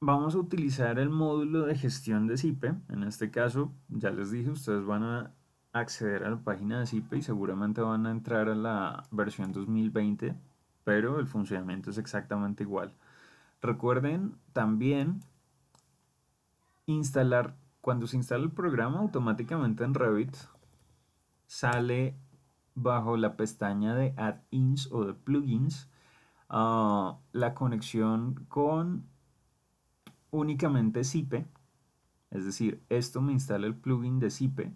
vamos a utilizar el módulo de gestión de Zipe. En este caso, ya les dije, ustedes van a acceder a la página de Zipe y seguramente van a entrar a la versión 2020, pero el funcionamiento es exactamente igual. Recuerden también instalar, cuando se instala el programa, automáticamente en Revit sale bajo la pestaña de add-ins o de plugins la conexión con únicamente Zipe. Es decir, esto me instala el plugin de Zipe.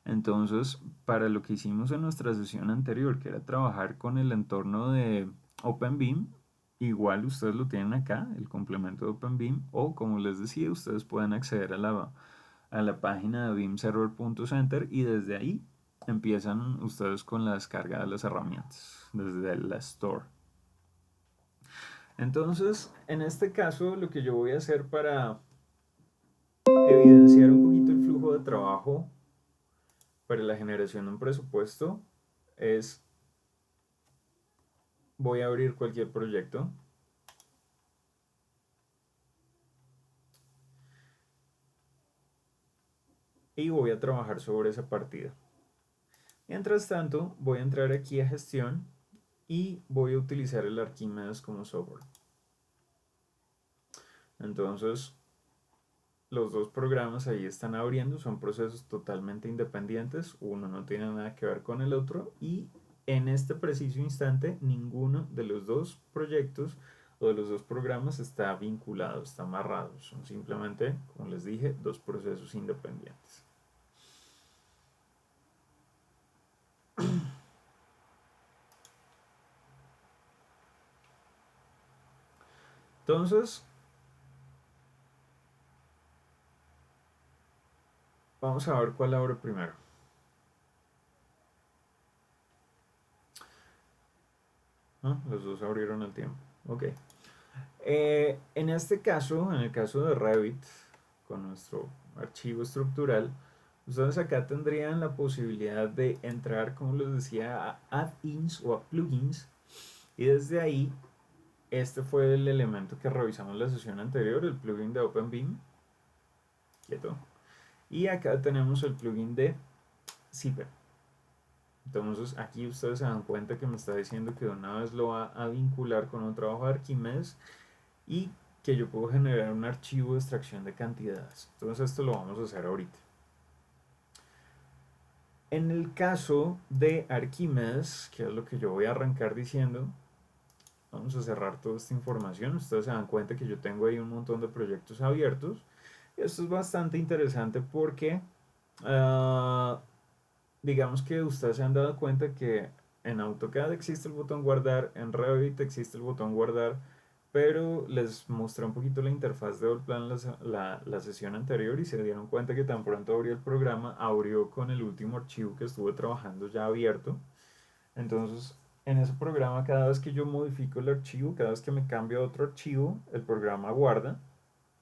Entonces, para lo que hicimos en nuestra sesión anterior, que era trabajar con el entorno de OpenBeam, igual ustedes lo tienen acá, el complemento de OpenBeam, o como les decía, ustedes pueden acceder a la página de beamserver.center y desde ahí empiezan ustedes con la descarga de las herramientas, desde la store. Entonces, en este caso, lo que yo voy a hacer para evidenciar un poquito el flujo de trabajo para la generación de un presupuesto es, voy a abrir cualquier proyecto y voy a trabajar sobre esa partida. Mientras tanto, voy a entrar aquí a gestión y voy a utilizar el Archimedes como software. Entonces, los dos programas ahí están abriendo, son procesos totalmente independientes, uno no tiene nada que ver con el otro y en este preciso instante ninguno de los dos proyectos o de los dos programas está vinculado, está amarrado, son simplemente, como les dije, dos procesos independientes. Entonces, vamos a ver cuál abre primero. ¿No? Los dos abrieron al tiempo. Ok. En este caso, en el caso de Revit, con nuestro archivo estructural, ustedes acá tendrían la posibilidad de entrar, como les decía, a add-ins o a plugins. Y desde ahí, este fue el elemento que revisamos en la sesión anterior, el plugin de OpenBeam. Quieto. Y acá tenemos el plugin de Zipper. Entonces aquí ustedes se dan cuenta que me está diciendo que de una vez lo va a vincular con un trabajo de Archimedes y que yo puedo generar un archivo de extracción de cantidades. Entonces esto lo vamos a hacer ahorita. En el caso de Archimedes, que es lo que yo voy a arrancar diciendo, vamos a cerrar toda esta información. Ustedes se dan cuenta que yo tengo ahí un montón de proyectos abiertos. Esto es bastante interesante porque digamos que ustedes se han dado cuenta que en AutoCAD existe el botón guardar, en Revit existe el botón guardar, pero les mostré un poquito la interfaz de Allplan la sesión anterior y se dieron cuenta que tan pronto abrió el programa, abrió con el último archivo que estuve trabajando ya abierto. Entonces, en ese programa, cada vez que yo modifico el archivo, cada vez que me cambio a otro archivo, el programa guarda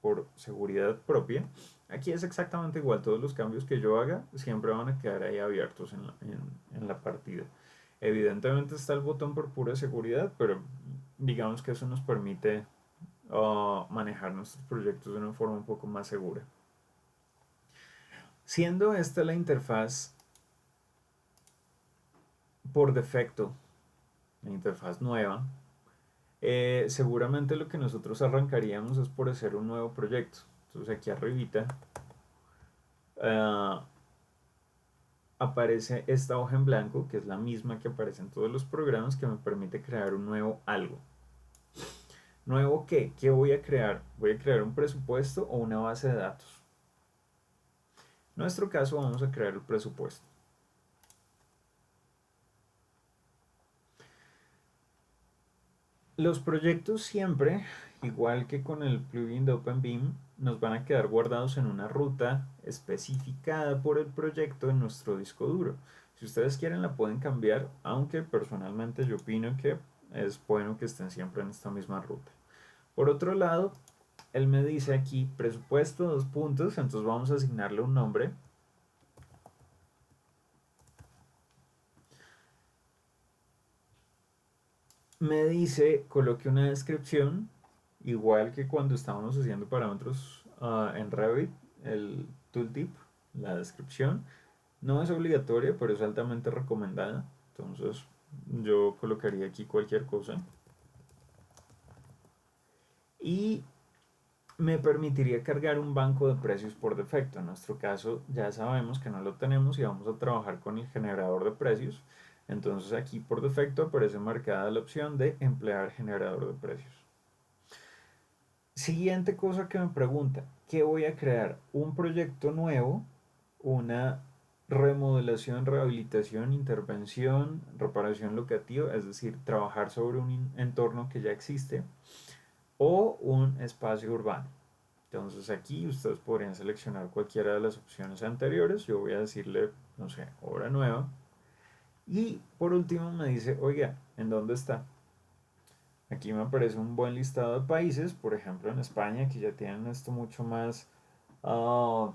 por seguridad propia. Aquí es exactamente igual, todos los cambios que yo haga siempre van a quedar ahí abiertos en la partida. Evidentemente está el botón por pura seguridad, pero digamos que eso nos permite manejar nuestros proyectos de una forma un poco más segura. Siendo esta la interfaz por defecto, la interfaz nueva, seguramente lo que nosotros arrancaríamos es por hacer un nuevo proyecto. Entonces aquí arribita uh, aparece esta hoja en blanco, que es la misma que aparece en todos los programas, que me permite crear un nuevo algo. ¿Nuevo qué? ¿Qué voy a crear? ¿Voy a crear un presupuesto o una base de datos? En nuestro caso vamos a crear el presupuesto. Los proyectos siempre, igual que con el plugin de OpenBeam, nos van a quedar guardados en una ruta especificada por el proyecto en nuestro disco duro. Si ustedes quieren la pueden cambiar, aunque personalmente yo opino que es bueno que estén siempre en esta misma ruta. Por otro lado, él me dice aquí presupuesto, dos puntos, entonces vamos a asignarle un nombre. Me dice coloque una descripción igual que cuando estábamos haciendo parámetros en Revit, el tooltip, la descripción, no es obligatoria, pero es altamente recomendada. Entonces yo colocaría aquí cualquier cosa. Y me permitiría cargar un banco de precios por defecto. En nuestro caso ya sabemos que no lo tenemos y vamos a trabajar con el generador de precios. Entonces aquí por defecto aparece marcada la opción de emplear generador de precios. Siguiente cosa que me pregunta, ¿qué voy a crear? Un proyecto nuevo, una remodelación, rehabilitación, intervención, reparación locativa, es decir, trabajar sobre un entorno que ya existe, o un espacio urbano. Entonces aquí ustedes podrían seleccionar cualquiera de las opciones anteriores. Yo voy a decirle, no sé, obra nueva. Y por último me dice, oiga, ¿en dónde está? Aquí me aparece un buen listado de países, por ejemplo en España, que ya tienen esto mucho más uh,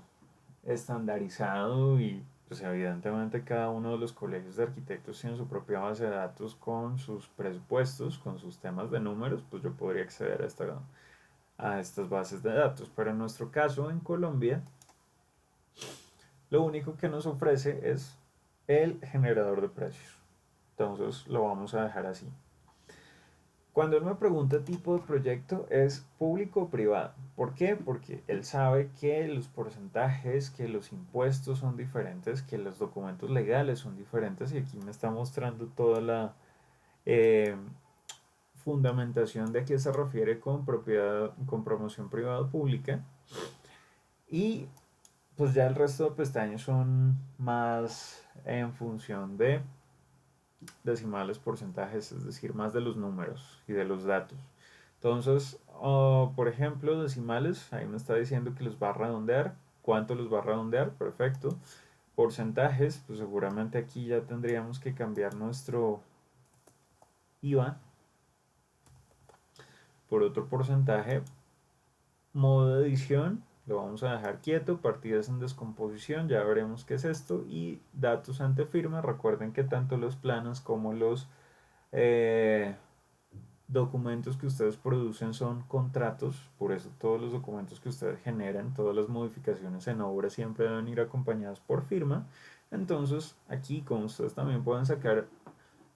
estandarizado y pues evidentemente cada uno de los colegios de arquitectos tiene su propia base de datos con sus presupuestos, con sus temas de números, pues yo podría acceder a estas bases de datos. Pero en nuestro caso en Colombia, lo único que nos ofrece es el generador de precios. Entonces lo vamos a dejar así. Cuando él me pregunta tipo de proyecto, es público o privado. ¿Por qué? Porque él sabe que los porcentajes, que los impuestos son diferentes, que los documentos legales son diferentes y aquí me está mostrando toda la eh, fundamentación de a qué se refiere con propiedad, con promoción privada o pública. Y pues ya el resto de pestañas son más en función de decimales, porcentajes, es decir, más de los números y de los datos. Entonces, por ejemplo, decimales, ahí me está diciendo que los va a redondear. ¿Cuánto los va a redondear? Perfecto. Porcentajes, pues seguramente aquí ya tendríamos que cambiar nuestro IVA por otro porcentaje. Modo de edición, lo vamos a dejar quieto. Partidas en descomposición, ya veremos qué es esto. Y datos ante firma, recuerden que tanto los planos como los eh, documentos que ustedes producen son contratos, por eso todos los documentos que ustedes generan, todas las modificaciones en obra siempre deben ir acompañadas por firma. Entonces aquí, como ustedes también pueden sacar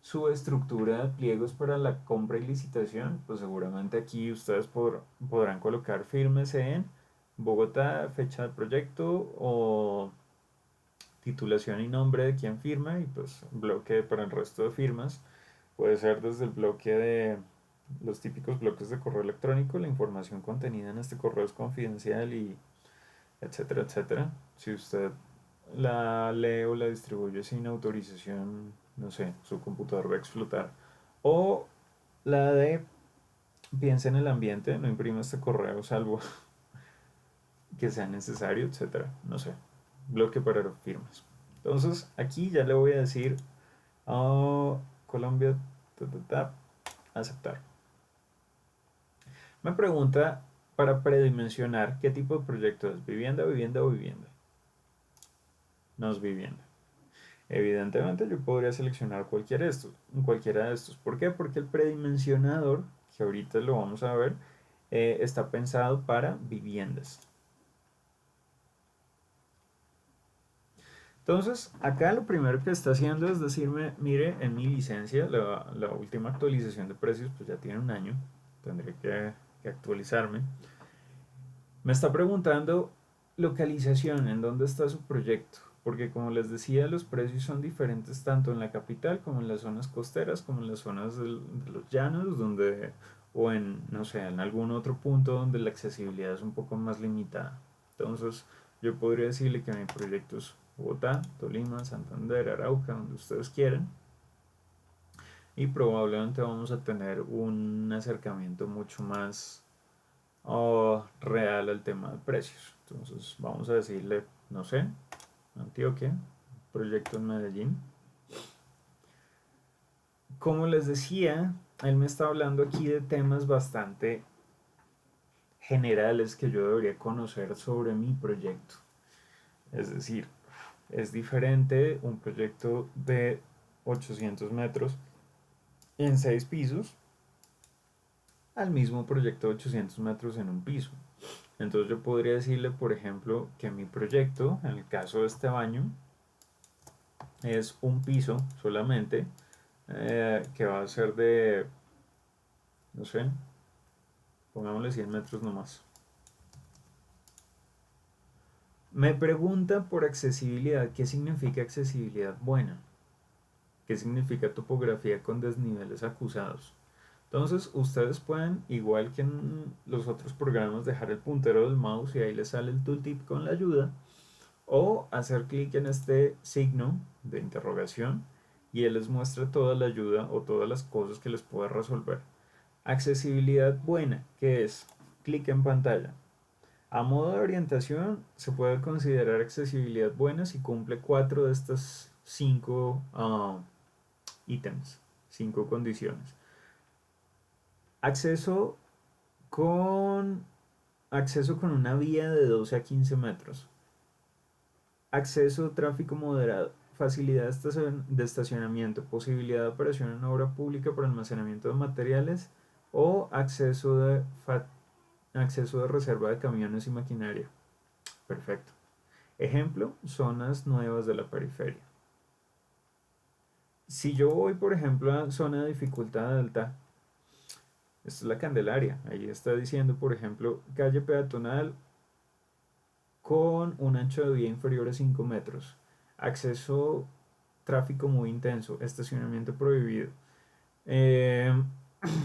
su estructura de pliegos para la compra y licitación, pues seguramente aquí ustedes podrán colocar firmes en Bogotá, fecha de proyecto o titulación y nombre de quien firma y pues bloque para el resto de firmas. Puede ser desde el bloque de los típicos bloques de correo electrónico, la información contenida en este correo es confidencial y etcétera, etcétera. Si usted la lee o la distribuye sin autorización, no sé, su computador va a explotar. O la de piensa en el ambiente, no imprima este correo salvo que sea necesario, etcétera. No sé, bloque para firmas. Entonces aquí ya le voy a decir Colombia, aceptar. Me pregunta para predimensionar qué tipo de proyecto es, vivienda, vivienda o vivienda. No es vivienda. Evidentemente yo podría seleccionar cualquiera de estos. ¿Por qué? Porque el predimensionador, que ahorita lo vamos a ver, está pensado para viviendas. Entonces, acá lo primero que está haciendo es decirme, mire, en mi licencia, la última actualización de precios, pues ya tiene un año, tendré que actualizarme. Me está preguntando localización, en dónde está su proyecto, porque como les decía, los precios son diferentes tanto en la capital como en las zonas costeras, como en las zonas de los llanos, donde, o en, no sé, en algún otro punto donde la accesibilidad es un poco más limitada. Entonces, yo podría decirle que mi proyecto es Bogotá, Tolima, Santander, Arauca, donde ustedes quieran, y probablemente vamos a tener un acercamiento mucho más real al tema de precios. Entonces vamos a decirle, no sé, Antioquia, proyecto en Medellín. Como les decía, él me está hablando aquí de temas bastante generales que yo debería conocer sobre mi proyecto. Es decir, es diferente un proyecto de 800 metros en 6 pisos al mismo proyecto de 800 metros en un piso. Entonces yo podría decirle, por ejemplo, que mi proyecto, en el caso de este baño, es un piso solamente, que va a ser de, no sé, pongámosle 100 metros nomás. Me pregunta por accesibilidad, ¿qué significa accesibilidad buena? ¿Qué significa topografía con desniveles acusados? Entonces ustedes pueden, igual que en los otros programas, dejar el puntero del mouse y ahí les sale el tooltip con la ayuda, o hacer clic en este signo de interrogación y él les muestra toda la ayuda o todas las cosas que les puede resolver. Accesibilidad buena, que es clic en pantalla. A modo de orientación, se puede considerar accesibilidad buena si cumple 4 de estas 5 ítems, 5 condiciones. Acceso con, acceso con una vía de 12 a 15 metros. Acceso tráfico moderado. Facilidad de estacionamiento. Posibilidad de operación en obra pública por almacenamiento de materiales. O acceso de reserva de camiones y maquinaria. Perfecto. Ejemplo, zonas nuevas de la periferia. Si yo voy, por ejemplo, a zona de dificultad alta, esta es la Candelaria. Ahí está diciendo, por ejemplo, calle peatonal con un ancho de vía inferior a 5 metros. Acceso tráfico muy intenso. Estacionamiento prohibido. Eh,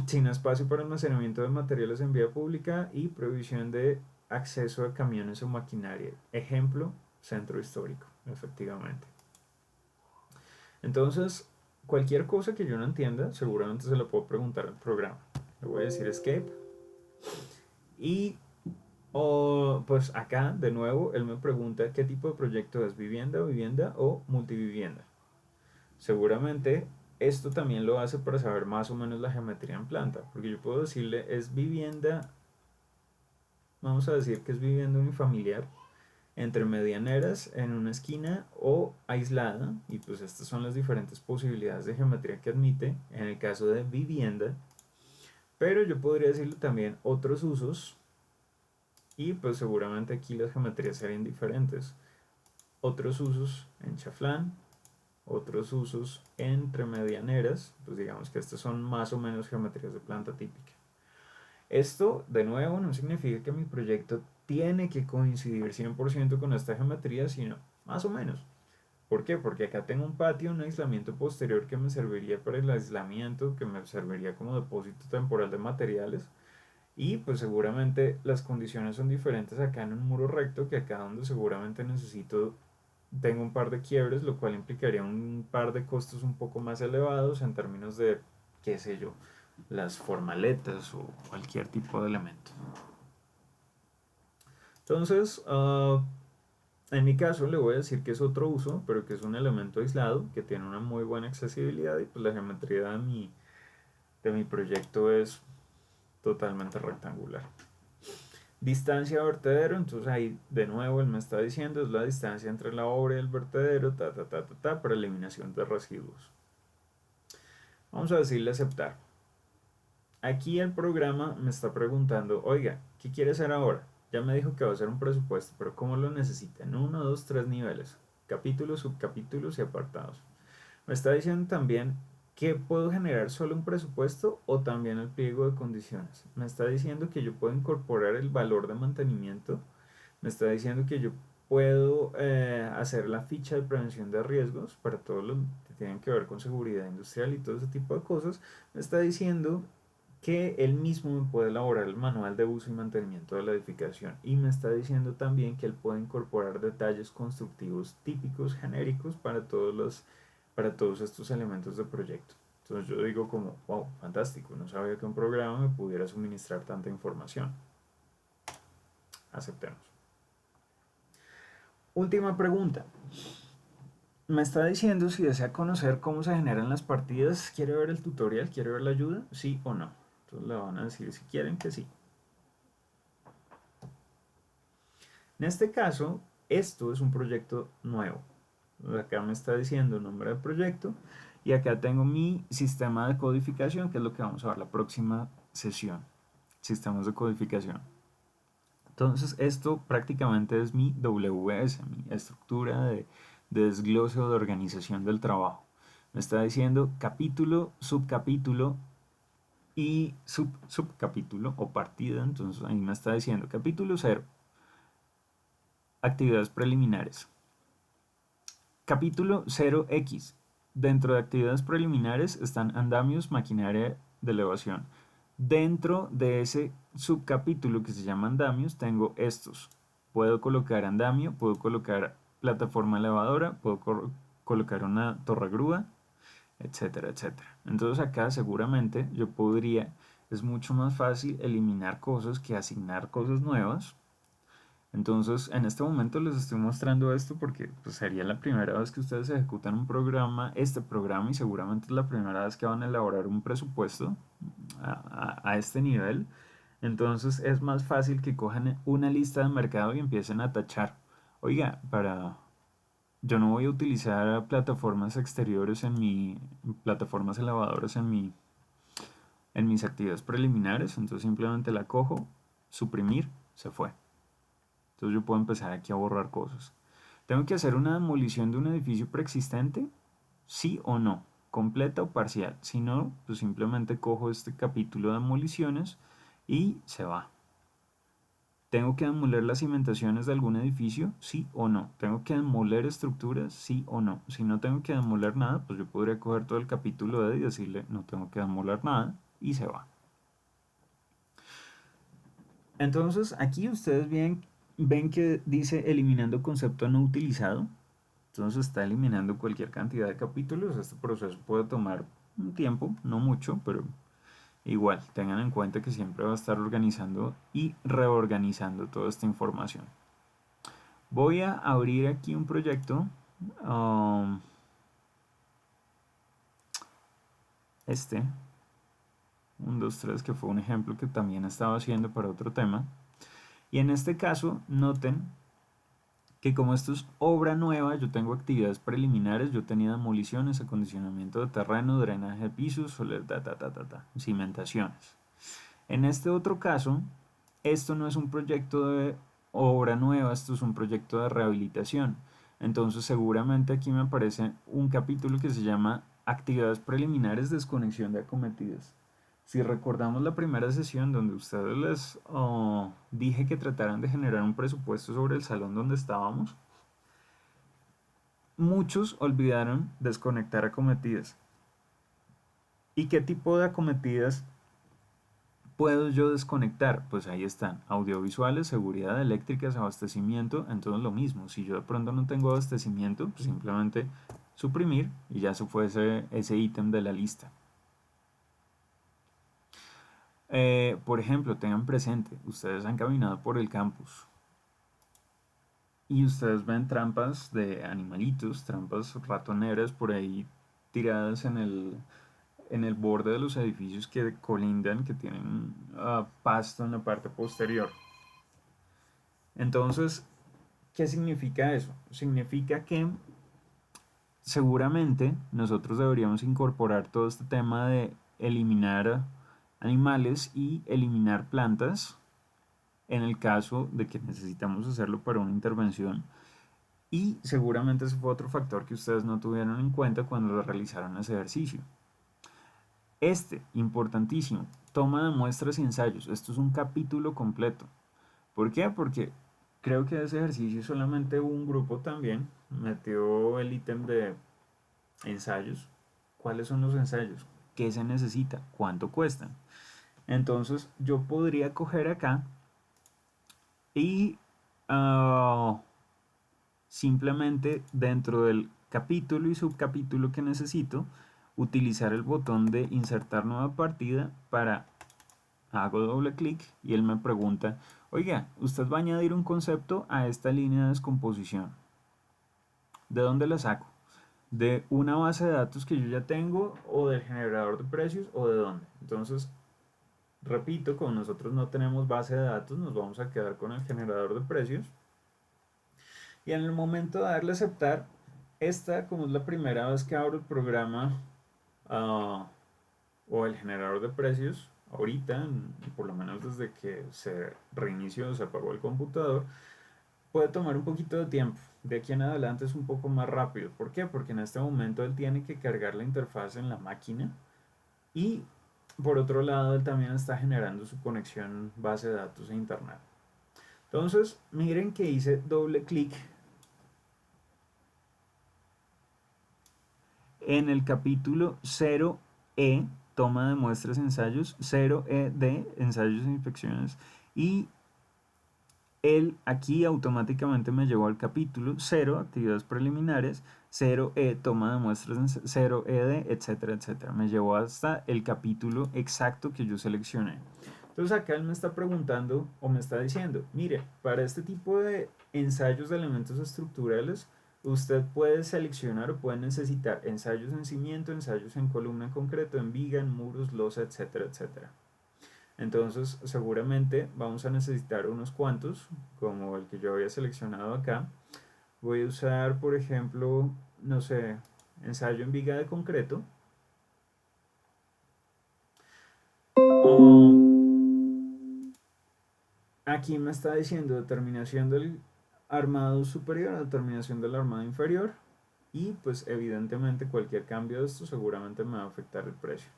sin espacio para almacenamiento de materiales en vía pública y prohibición de acceso a camiones o maquinaria. Ejemplo, centro histórico, efectivamente. Entonces, cualquier cosa que yo no entienda, seguramente se lo puedo preguntar al programa. Le voy a decir escape. Y pues acá, de nuevo, él me pregunta qué tipo de proyecto es, vivienda, vivienda o multivivienda. Seguramente esto también lo hace para saber más o menos la geometría en planta, porque yo puedo decirle es vivienda, vamos a decir que es vivienda unifamiliar entre medianeras en una esquina o aislada, y pues estas son las diferentes posibilidades de geometría que admite en el caso de vivienda, pero yo podría decirle también otros usos y pues seguramente aquí las geometrías serían diferentes. Otros usos en chaflán, otros usos entre medianeras, pues digamos que estas son más o menos geometrías de planta típica. Esto, de nuevo, no significa que mi proyecto tiene que coincidir 100% con esta geometría, sino más o menos. ¿Por qué? Porque acá tengo un patio, un aislamiento posterior que me serviría para el aislamiento, que me serviría como depósito temporal de materiales. Y pues seguramente las condiciones son diferentes acá en un muro recto que acá donde seguramente tengo un par de quiebres, lo cual implicaría un par de costos un poco más elevados en términos de, qué sé yo, las formaletas o cualquier tipo de elemento. Entonces, en mi caso le voy a decir que es otro uso, pero que es un elemento aislado, que tiene una muy buena accesibilidad y pues la geometría de mi proyecto es totalmente rectangular. Distancia a vertedero, entonces ahí de nuevo él me está diciendo es la distancia entre la obra y el vertedero, para eliminación de residuos. Vamos a decirle aceptar. Aquí el programa me está preguntando, oiga, ¿qué quiere hacer ahora? Ya me dijo que va a hacer un presupuesto, pero ¿cómo lo necesita? En 1, 2, 3 niveles, capítulos, subcapítulos y apartados. Me está diciendo también que puedo generar solo un presupuesto o también el pliego de condiciones. Me está diciendo que yo puedo incorporar el valor de mantenimiento. Me está diciendo que yo puedo hacer la ficha de prevención de riesgos para todo lo que tienen que ver con seguridad industrial y todo ese tipo de cosas. Me está diciendo que él mismo me puede elaborar el manual de uso y mantenimiento de la edificación y me está diciendo también que él puede incorporar detalles constructivos típicos, genéricos para todos estos elementos de proyecto. Entonces yo digo como, wow, fantástico, no sabía que un programa me pudiera suministrar tanta información. Aceptemos. Última pregunta. Me está diciendo si desea conocer cómo se generan las partidas, quiere ver el tutorial, quiere ver la ayuda, sí o no. Entonces le van a decir si quieren que sí. En este caso, esto es un proyecto nuevo. Acá me está diciendo el nombre del proyecto y acá tengo mi sistema de codificación, que es lo que vamos a ver la próxima sesión. sistemas de codificación. Entonces esto prácticamente es mi WS, mi estructura de desglose o de organización del trabajo. Me está diciendo capítulo, subcapítulo y subcapítulo o partida. Entonces ahí me está diciendo capítulo 0, actividades preliminares. Capítulo 0X. Dentro de actividades preliminares están andamios, maquinaria de elevación. Dentro de ese subcapítulo que se llama andamios tengo estos. Puedo colocar andamio, puedo colocar plataforma elevadora, puedo colocar una torre grúa, etcétera, etcétera. Entonces acá seguramente yo podría, es mucho más fácil eliminar cosas que asignar cosas nuevas. Entonces, en este momento les estoy mostrando esto porque pues, sería la primera vez que ustedes ejecutan un programa, este programa, y seguramente es la primera vez que van a elaborar un presupuesto a este nivel. Entonces, es más fácil que cojan una lista de mercado y empiecen a tachar. Oiga, yo no voy a utilizar plataformas exteriores plataformas elevadoras en mis actividades preliminares, entonces simplemente la cojo, suprimir, se fue. Entonces yo puedo empezar aquí a borrar cosas. ¿Tengo que hacer una demolición de un edificio preexistente? Sí o no, completa o parcial. Si no, pues simplemente cojo este capítulo de demoliciones y se va. ¿Tengo que demoler las cimentaciones de algún edificio? Sí o no. ¿Tengo que demoler estructuras? Sí o no. Si no tengo que demoler nada, pues yo podría coger todo el capítulo de y decirle no tengo que demoler nada y se va. Entonces aquí ustedes ven que dice eliminando concepto no utilizado. Entonces está eliminando cualquier cantidad de capítulos. Este proceso puede tomar un tiempo, no mucho, pero igual tengan en cuenta que siempre va a estar organizando y reorganizando toda esta información. Voy a abrir aquí un proyecto. um, este, 1, 2, 3, que fue un ejemplo que también estaba haciendo para otro tema. Y en este caso, noten que como esto es obra nueva, yo tengo actividades preliminares, yo tenía demoliciones, acondicionamiento de terreno, drenaje de pisos, cimentaciones. En este otro caso, esto no es un proyecto de obra nueva, esto es un proyecto de rehabilitación. Entonces seguramente aquí me aparece un capítulo que se llama actividades preliminares, desconexión de acometidas. Si recordamos la primera sesión donde ustedes les dije que trataran de generar un presupuesto sobre el salón donde estábamos, muchos olvidaron desconectar acometidas. ¿Y qué tipo de acometidas puedo yo desconectar? Pues ahí están, audiovisuales, seguridad, eléctricas, abastecimiento, entonces lo mismo. Si yo de pronto no tengo abastecimiento, pues simplemente suprimir y ya se fue ese ítem de la lista. Por ejemplo, tengan presente, ustedes han caminado por el campus y ustedes ven trampas de animalitos, trampas ratoneras por ahí tiradas en el borde de los edificios que colindan, que tienen pasto en la parte posterior. Entonces, ¿qué significa eso? Significa que seguramente nosotros deberíamos incorporar todo este tema de eliminar animales y eliminar plantas en el caso de que necesitamos hacerlo para una intervención. Y seguramente ese fue otro factor que ustedes no tuvieron en cuenta cuando realizaron ese ejercicio. Importantísimo, toma de muestras y ensayos. Esto es un capítulo completo. ¿Por qué? Porque creo que ese ejercicio solamente un grupo también metió el ítem de ensayos. ¿Cuáles son los ensayos? ¿Qué se necesita? ¿Cuánto cuestan? Entonces yo podría coger acá y simplemente dentro del capítulo y subcapítulo que necesito, utilizar el botón de insertar nueva partida para hago doble clic y él me pregunta, oiga, usted va a añadir un concepto a esta línea de descomposición. ¿De dónde la saco? ¿De una base de datos que yo ya tengo o del generador de precios o de dónde? Entonces, repito, como nosotros no tenemos base de datos, nos vamos a quedar con el generador de precios. Y en el momento de darle a aceptar, esta, como es la primera vez que abro el programa o el generador de precios, ahorita, por lo menos desde que se reinició, se apagó el computador, puede tomar un poquito de tiempo. De aquí en adelante es un poco más rápido. ¿Por qué? Porque en este momento él tiene que cargar la interfaz en la máquina y por otro lado él también está generando su conexión base de datos a internet. Entonces, miren que hice doble clic en el capítulo 0E, toma de muestras ensayos, 0E de ensayos e inspecciones, y él aquí automáticamente me llevó al capítulo 0, actividades preliminares, 0E, toma de muestras, 0ED, etcétera, etcétera. Me llevó hasta el capítulo exacto que yo seleccioné. Entonces acá él me está preguntando o me está diciendo, mire, para este tipo de ensayos de elementos estructurales, usted puede seleccionar o puede necesitar ensayos en cimiento, ensayos en columna en concreto, en viga, en muros, losa, etcétera, etcétera. Entonces seguramente vamos a necesitar unos cuantos, como el que yo había seleccionado acá. Voy a usar, por ejemplo, no sé, ensayo en viga de concreto. Aquí me está diciendo determinación del armado superior, determinación del armado inferior. Y pues evidentemente cualquier cambio de esto seguramente me va a afectar el precio.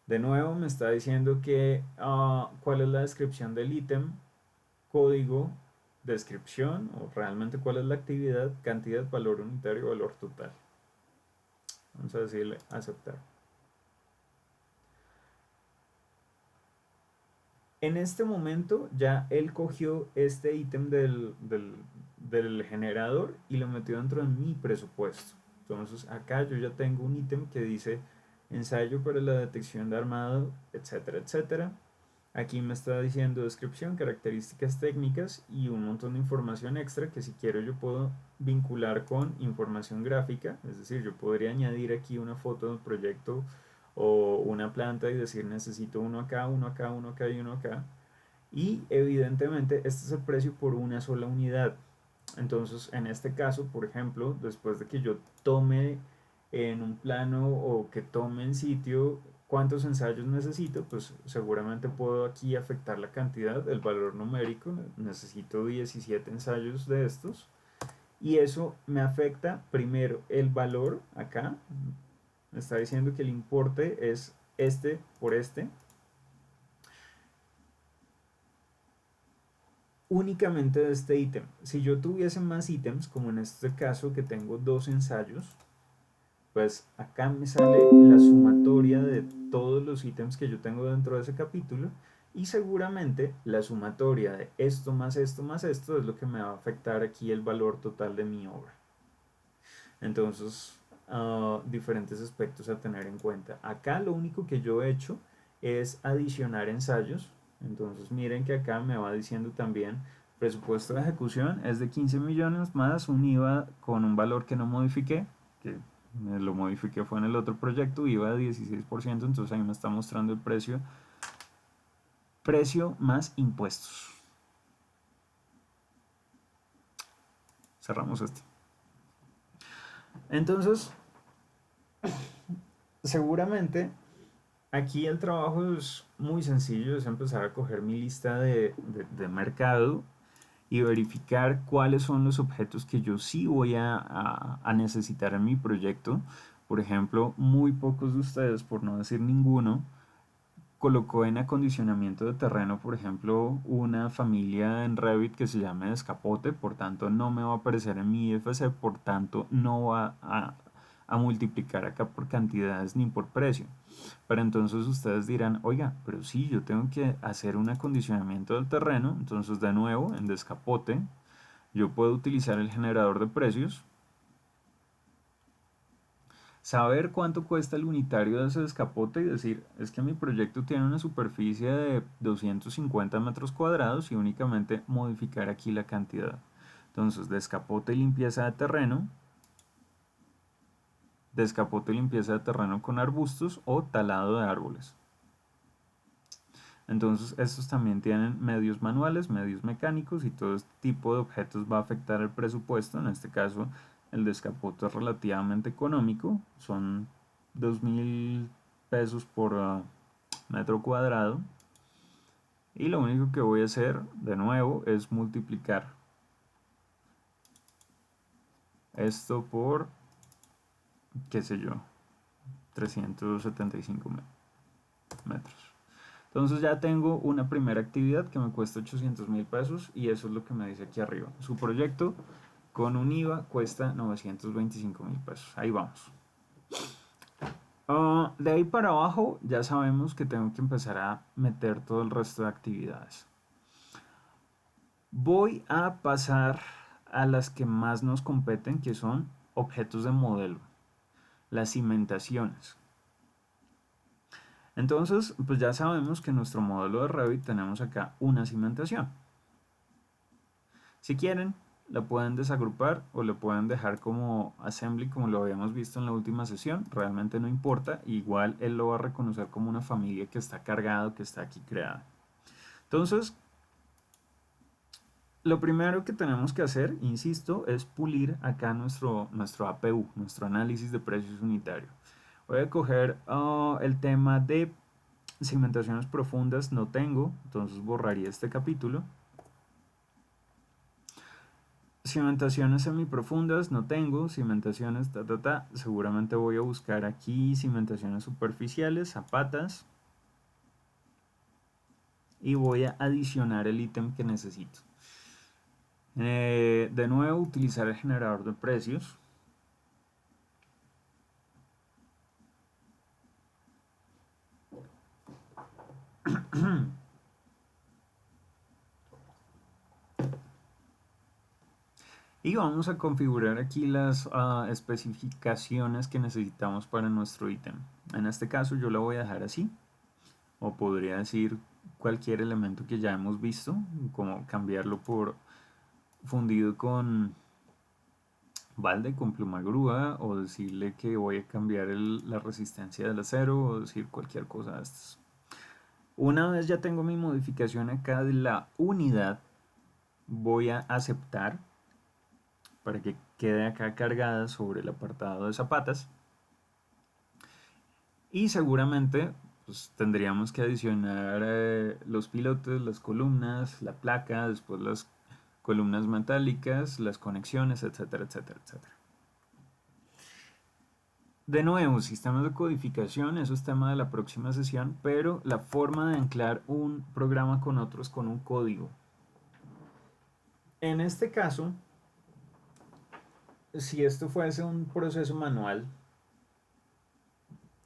De nuevo me está diciendo que cuál es la descripción del ítem, código, descripción o realmente cuál es la actividad, cantidad, valor unitario, valor total. Vamos a decirle aceptar. En este momento ya él cogió este ítem del generador y lo metió dentro de mi presupuesto. Entonces acá yo ya tengo un ítem que dice ensayo para la detección de armado, etcétera, etcétera. Aquí me está diciendo descripción, características técnicas y un montón de información extra que si quiero yo puedo vincular con información gráfica. Es decir, yo podría añadir aquí una foto del proyecto o una planta y decir necesito uno acá, uno acá, uno acá y uno acá. Y evidentemente este es el precio por una sola unidad. Entonces, en este caso, por ejemplo, después de que yo tome en un plano o que tome en sitio cuántos ensayos necesito, pues seguramente puedo aquí afectar la cantidad, el valor numérico. Necesito 17 ensayos de estos. Y eso me afecta primero el valor acá. Me está diciendo que el importe es este por este. Únicamente de este ítem. Si yo tuviese más ítems, como en este caso que tengo dos ensayos, pues acá me sale la sumatoria de todos los ítems que yo tengo dentro de ese capítulo y seguramente la sumatoria de esto más esto más esto es lo que me va a afectar aquí el valor total de mi obra. Entonces, diferentes aspectos a tener en cuenta. Acá lo único que yo he hecho es adicionar ensayos. Entonces, miren que acá me va diciendo también presupuesto de ejecución es de 15 millones más un IVA con un valor que no modifiqué, que lo modifiqué fue en el otro proyecto, IVA de 16%, entonces ahí me está mostrando el precio más impuestos. Cerramos este. Entonces, seguramente aquí el trabajo es muy sencillo, es empezar a coger mi lista de mercado y verificar cuáles son los objetos que yo sí voy a necesitar en mi proyecto. Por ejemplo, muy pocos de ustedes, por no decir ninguno, colocó en acondicionamiento de terreno, por ejemplo, una familia en Revit que se llame Descapote, por tanto no me va a aparecer en mi IFC, por tanto no va a multiplicar acá por cantidades ni por precio. Pero entonces ustedes dirán, oiga, pero sí, yo tengo que hacer un acondicionamiento del terreno, entonces de nuevo en Descapote yo puedo utilizar el generador de precios, saber cuánto cuesta el unitario de ese descapote y decir, es que mi proyecto tiene una superficie de 250 metros cuadrados y únicamente modificar aquí la cantidad. Entonces, descapote y limpieza de terreno, descapote y limpieza de terreno con arbustos o talado de árboles. Entonces, estos también tienen medios manuales, medios mecánicos y todo este tipo de objetos va a afectar el presupuesto. En este caso, el descapote es relativamente económico, son 2.000 pesos metro cuadrado. Y lo único que voy a hacer de nuevo es multiplicar esto por, qué sé yo, 375 metros. Entonces ya tengo una primera actividad que me cuesta 800.000 pesos y eso es lo que me dice aquí arriba. Su proyecto con un IVA cuesta 925.000 pesos. Ahí vamos. De ahí para abajo ya sabemos que tengo que empezar a meter todo el resto de actividades. Voy a pasar a las que más nos competen, que son objetos de modelo, las cimentaciones. Entonces, pues ya sabemos que en nuestro modelo de Revit tenemos acá una cimentación. Si quieren, la pueden desagrupar o la pueden dejar como assembly como lo habíamos visto en la última sesión. Realmente no importa, igual él lo va a reconocer como una familia que está cargado, que está aquí creada. Entonces, lo primero que tenemos que hacer, insisto, es pulir acá nuestro APU, nuestro análisis de precios unitario. Voy a coger el tema de cimentaciones profundas, no tengo, entonces borraría este capítulo. Cimentaciones semiprofundas, no tengo, cimentaciones seguramente voy a buscar aquí cimentaciones superficiales, zapatas, y voy a adicionar el ítem que necesito. De nuevo, utilizar el generador de precios. Y vamos a configurar aquí las especificaciones que necesitamos para nuestro ítem. En este caso yo la voy a dejar así, o podría decir cualquier elemento que ya hemos visto, como cambiarlo por fundido con balde, con pluma grúa, o decirle que voy a cambiar la resistencia del acero, o decir cualquier cosa de estas. Una vez ya tengo mi modificación acá de la unidad, voy a aceptar para que quede acá cargada sobre el apartado de zapatas. Y seguramente pues, tendríamos que adicionar los pilotes, las columnas, la placa, después las columnas metálicas, las conexiones, etcétera, etcétera, etcétera. De nuevo, sistemas de codificación, eso es tema de la próxima sesión, pero la forma de anclar un programa con otro es con un código. En este caso, si esto fuese un proceso manual,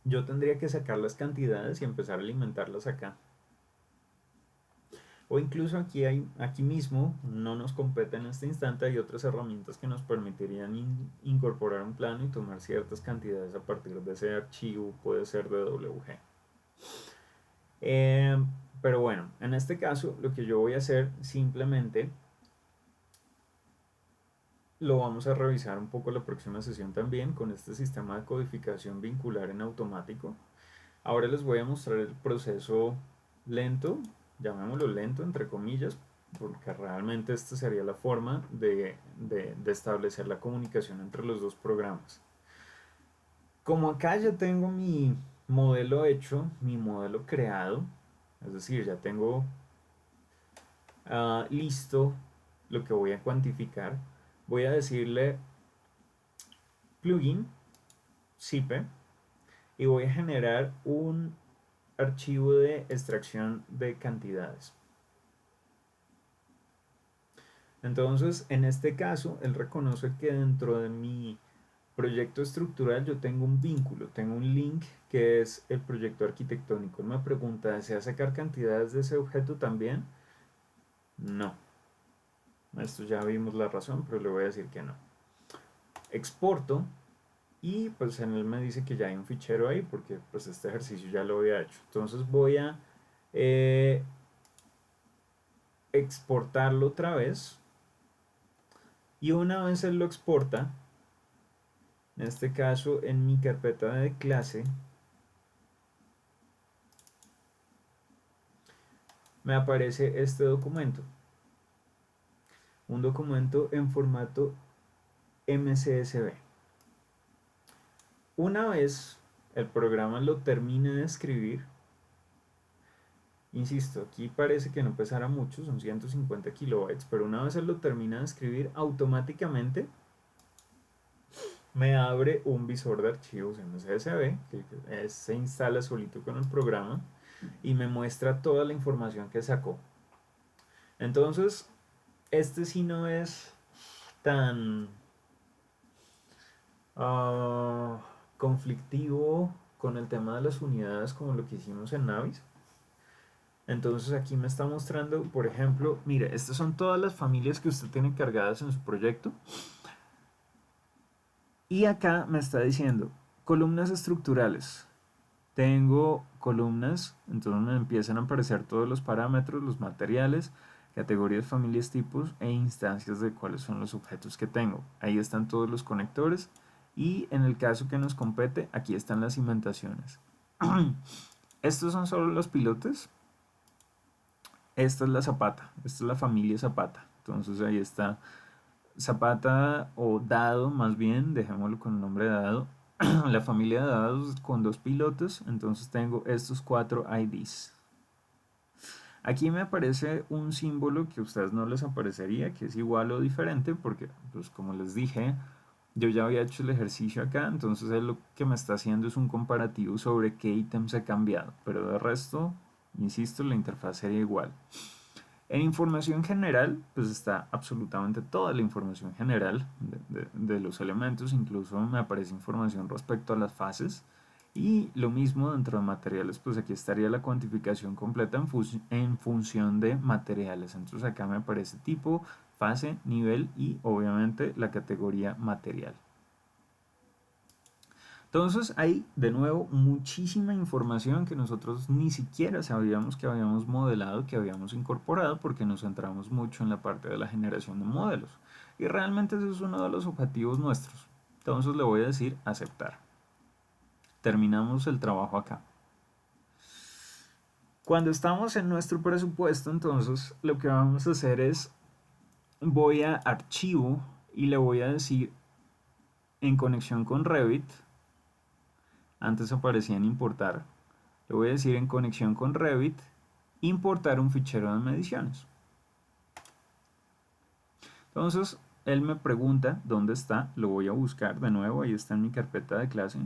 yo tendría que sacar las cantidades y empezar a alimentarlas acá. O incluso aquí mismo, no nos compete en este instante, hay otras herramientas que nos permitirían incorporar un plano y tomar ciertas cantidades a partir de ese archivo, puede ser de WG. Pero bueno, en este caso lo que yo voy a hacer simplemente lo vamos a revisar un poco la próxima sesión también con este sistema de codificación vincular en automático. Ahora les voy a mostrar el proceso lento, llamémoslo lento entre comillas, porque realmente esta sería la forma de establecer la comunicación entre los dos programas. Como acá ya tengo mi modelo hecho, mi modelo creado, es decir, ya tengo listo lo que voy a cuantificar, voy a decirle plugin zipe y voy a generar un archivo de extracción de cantidades. Entonces, en este caso, él reconoce que dentro de mi proyecto estructural yo tengo un vínculo, tengo un link que es el proyecto arquitectónico. Él me pregunta, ¿desea sacar cantidades de ese objeto también? No. Esto ya vimos la razón, pero le voy a decir que no. Exporto y pues en él me dice que ya hay un fichero ahí porque pues este ejercicio ya lo había hecho. Entonces voy a exportarlo otra vez y una vez él lo exporta, en este caso en mi carpeta de clase, me aparece este documento, un documento en formato MCSV. Una vez el programa lo termine de escribir, Insisto, aquí parece que no pesara mucho, son 150 kilobytes, pero una vez él lo termina de escribir, automáticamente me abre un visor de archivos en CSV se instala solito con el programa y me muestra toda la información que sacó. Entonces, este sí no es tan ah, conflictivo con el tema de las unidades como lo que hicimos en Navis. Entonces aquí me está mostrando, por ejemplo, mire, estas son todas las familias que usted tiene cargadas en su proyecto. Y acá me está diciendo columnas estructurales. Tengo columnas, entonces me empiezan a aparecer todos los parámetros, los materiales, categorías, familias, tipos e instancias de cuáles son los objetos que tengo. Ahí están todos los conectores y en el caso que nos compete, aquí están las cimentaciones. Estos son solo los pilotes. Esta es la zapata, esta es la familia zapata. Entonces ahí está zapata o dado, más bien, dejémoslo con el nombre de dado. La familia de dados con dos pilotos, entonces tengo estos cuatro IDs. Aquí me aparece un símbolo que a ustedes no les aparecería, que es igual o diferente, porque, pues como les dije, yo ya había hecho el ejercicio acá, entonces él lo que me está haciendo es un comparativo sobre qué ítems he cambiado, pero de resto, insisto, la interfaz sería igual. En información general, pues está absolutamente toda la información general de los elementos, incluso me aparece información respecto a las fases. Y lo mismo dentro de materiales, pues aquí estaría la cuantificación completa en función de materiales. Entonces acá me aparece tipo, fase, nivel y obviamente la categoría material. Entonces hay de nuevo muchísima información que nosotros ni siquiera sabíamos que habíamos modelado, que habíamos incorporado, porque nos centramos mucho en la parte de la generación de modelos. Y realmente ese es uno de los objetivos nuestros. Entonces le voy a decir aceptar. Terminamos el trabajo acá. Cuando estamos en nuestro presupuesto, entonces lo que vamos a hacer es, voy a archivo y le voy a decir en conexión con Revit, antes aparecía en importar, le voy a decir en conexión con Revit, importar un fichero de mediciones. Entonces, él me pregunta dónde está, lo voy a buscar de nuevo, ahí está en mi carpeta de clase,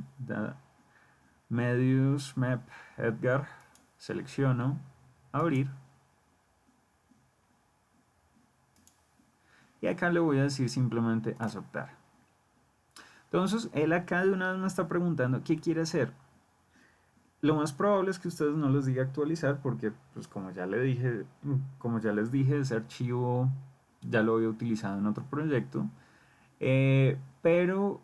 Medios, Map, Edgar, selecciono, abrir, y acá le voy a decir simplemente aceptar. Entonces, él acá de una vez me está preguntando qué quiere hacer. Lo más probable es que ustedes no les diga actualizar porque, pues como ya le dije, como ya les dije, ese archivo ya lo había utilizado en otro proyecto. Pero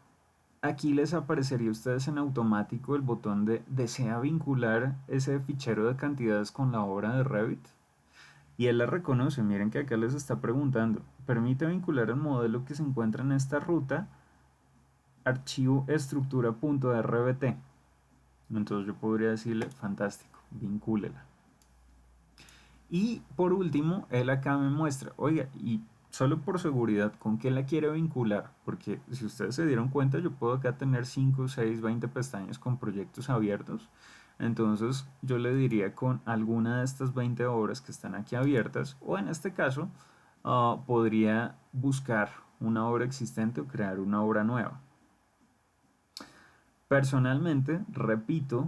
aquí les aparecería a ustedes en automático el botón de desea vincular ese fichero de cantidades con la obra de Revit. Y él la reconoce, miren que acá les está preguntando, permite vincular el modelo que se encuentra en esta ruta, archivo estructura.rbt. Entonces yo podría decirle, fantástico, vincúlela. Y por último, él acá me muestra, oiga, y solo por seguridad, ¿con qué la quiere vincular? Porque si ustedes se dieron cuenta, yo puedo acá tener 5, 6, 20 pestañas con proyectos abiertos. Entonces yo le diría con alguna de estas 20 obras que están aquí abiertas, o en este caso, podría buscar una obra existente o crear una obra nueva. Personalmente, repito,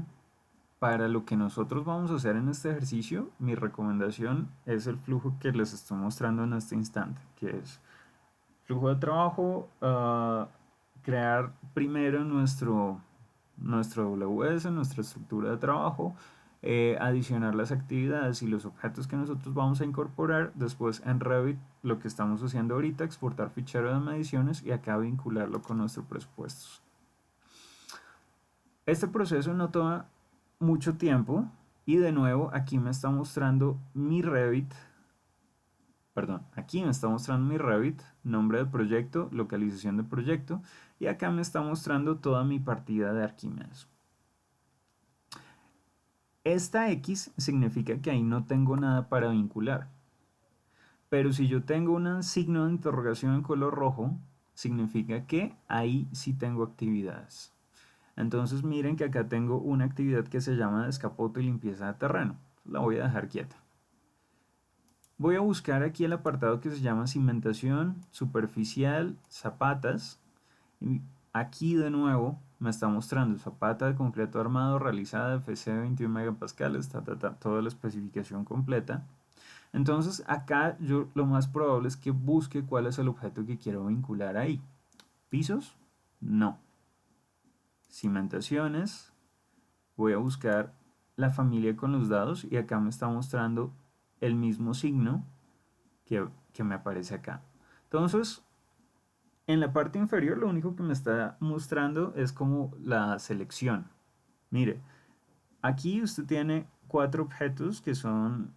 para lo que nosotros vamos a hacer en este ejercicio, mi recomendación es el flujo que les estoy mostrando en este instante, que es flujo de trabajo, crear primero nuestro WS, nuestra estructura de trabajo, adicionar las actividades y los objetos que nosotros vamos a incorporar, después en Revit lo que estamos haciendo ahorita, exportar fichero de mediciones y acá vincularlo con nuestros presupuestos. Este proceso no toma mucho tiempo y de nuevo aquí me está mostrando mi Revit, perdón, aquí me está mostrando mi Revit, nombre del proyecto, localización del proyecto y acá me está mostrando toda mi partida de Arquímedes. Esta X significa que ahí no tengo nada para vincular, pero si yo tengo un signo de interrogación en color rojo, significa que ahí sí tengo actividades. Entonces miren que acá tengo una actividad que se llama descapote y limpieza de terreno. la voy a dejar quieta. Voy a buscar aquí el apartado que se llama cimentación superficial, zapatas. Y aquí de nuevo me está mostrando zapata de concreto armado realizada FC 21 megapascales, toda la especificación completa. Entonces acá yo lo más probable es que busque cuál es el objeto que quiero vincular ahí. ¿Pisos? No. Cimentaciones. Voy a buscar la familia con los dados y acá me está mostrando el mismo signo que me aparece acá. Entonces, en la parte inferior lo único que me está mostrando es como la selección. Mire, aquí usted tiene 4 objetos que son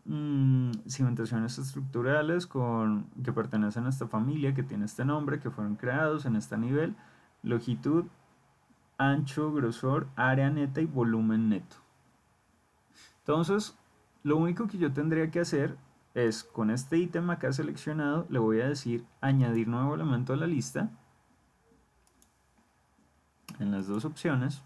cimentaciones estructurales que pertenecen a esta familia, que tiene este nombre, que fueron creados en este nivel, longitud, ancho, grosor, área neta y volumen neto. Entonces, lo único que yo tendría que hacer es, con este ítem acá seleccionado, le voy a decir añadir nuevo elemento a la lista, en las dos opciones.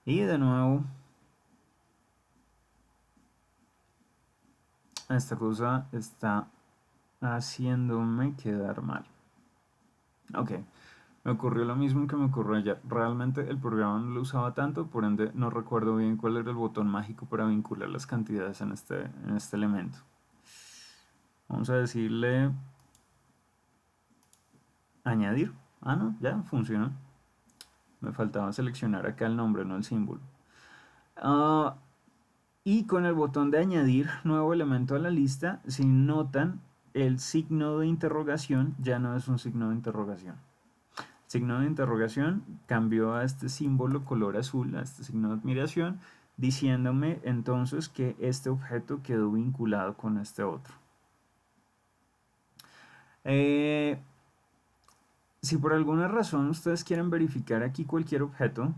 Y de nuevo, esta cosa está haciéndome quedar mal. Ok, me ocurrió lo mismo que me ocurrió ayer. Realmente el programa no lo usaba tanto, por ende no recuerdo bien cuál era el botón mágico para vincular las cantidades en este elemento. Vamos a decirle añadir. Ah, no, ya funcionó. Me faltaba seleccionar acá el nombre, no el símbolo. Y con el botón de añadir nuevo elemento a la lista, si notan, el signo de interrogación ya no es un signo de interrogación. El signo de interrogación cambió a este símbolo color azul, a este signo de admiración, diciéndome entonces que este objeto quedó vinculado con este otro. Si por alguna razón ustedes quieren verificar aquí cualquier objeto,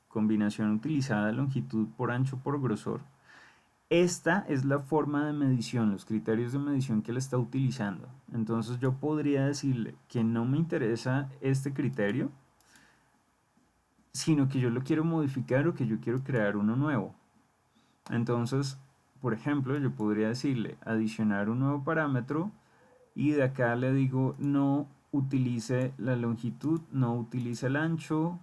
combinación utilizada de longitud por ancho por grosor, esta es la forma de medición, los criterios de medición que él está utilizando. Entonces yo podría decirle que no me interesa este criterio, sino que yo lo quiero modificar o que yo quiero crear uno nuevo. Entonces, por ejemplo, yo podría decirle adicionar un nuevo parámetro y de acá le digo no utilice la longitud, no utilice el ancho,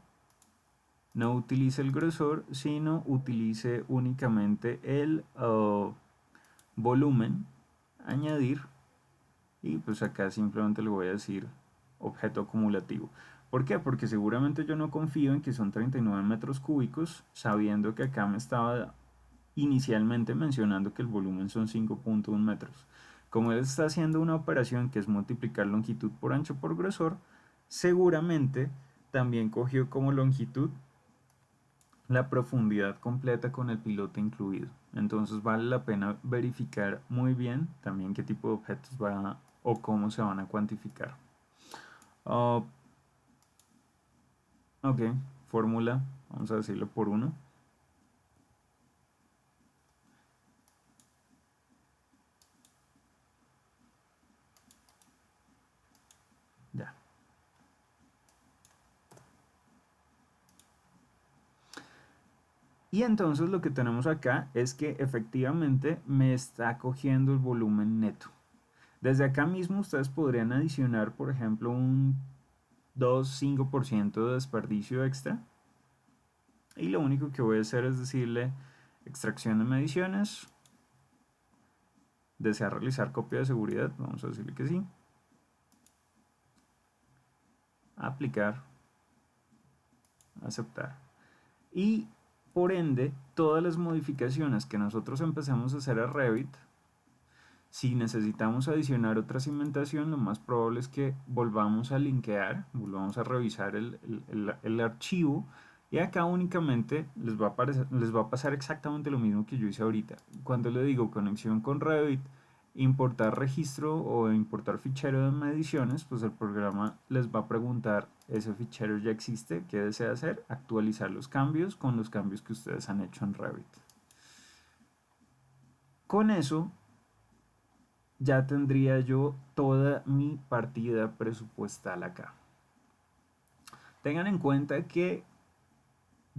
no utilice el grosor, sino utilice únicamente el volumen, añadir, y pues acá simplemente le voy a decir objeto acumulativo. ¿Por qué? Porque seguramente yo no confío en que son 39 metros cúbicos, sabiendo que acá me estaba inicialmente mencionando que el volumen son 5.1 metros. Como él está haciendo una operación que es multiplicar longitud por ancho por grosor, seguramente también cogió como longitud la profundidad completa con el piloto incluido. Entonces vale la pena verificar muy bien también qué tipo de objetos va o cómo se van a cuantificar. Ok, fórmula, vamos a decirlo por uno. Ya. Y entonces lo que tenemos acá es que efectivamente me está cogiendo el volumen neto. Desde acá mismo ustedes podrían adicionar, por ejemplo, un 2-5% de desperdicio extra. Y lo único que voy a hacer es decirle extracción de mediciones. ¿Desea realizar copia de seguridad? Vamos a decirle que sí. Aplicar. Aceptar. Y por ende, todas las modificaciones que nosotros empecemos a hacer a Revit, si necesitamos adicionar otra cimentación, lo más probable es que volvamos a linkear, volvamos a revisar el archivo y acá únicamente les va a pasar exactamente lo mismo que yo hice ahorita. Cuando le digo conexión con Revit, importar registro o importar fichero de mediciones, pues el programa les va a preguntar, ese fichero ya existe, ¿qué desea hacer? Actualizar los cambios con los cambios que ustedes han hecho en Revit. Con eso ya tendría yo toda mi partida presupuestal acá. Tengan en cuenta que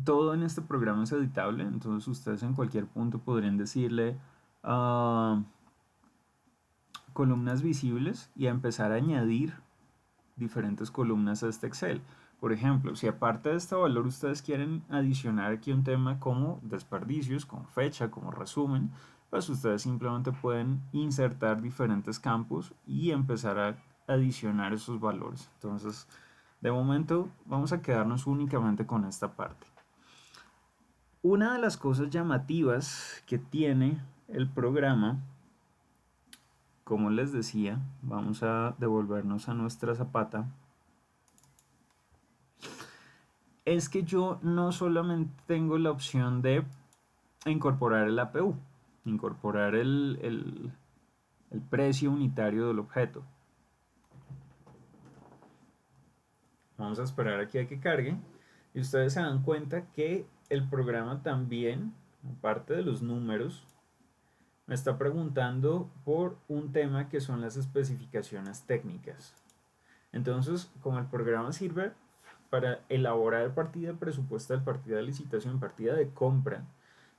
todo en este programa es editable, entonces ustedes en cualquier punto podrían decirle uh, columnas visibles y a empezar a añadir diferentes columnas a este Excel. Por ejemplo, si aparte de este valor ustedes quieren adicionar aquí un tema como desperdicios, como fecha, como resumen, pues ustedes simplemente pueden insertar diferentes campos y empezar a adicionar esos valores. Entonces, de momento vamos a quedarnos únicamente con esta parte. Una de las cosas llamativas que tiene el programa, como les decía, vamos a devolvernos a nuestra zapata, es que yo no solamente tengo la opción de incorporar el APU, incorporar el precio unitario del objeto. Vamos a esperar aquí a que cargue y ustedes se dan cuenta que el programa también, aparte de los números, me está preguntando por un tema que son las especificaciones técnicas. Entonces, como el programa sirve para elaborar partida presupuestal, partida de licitación, partida de compra,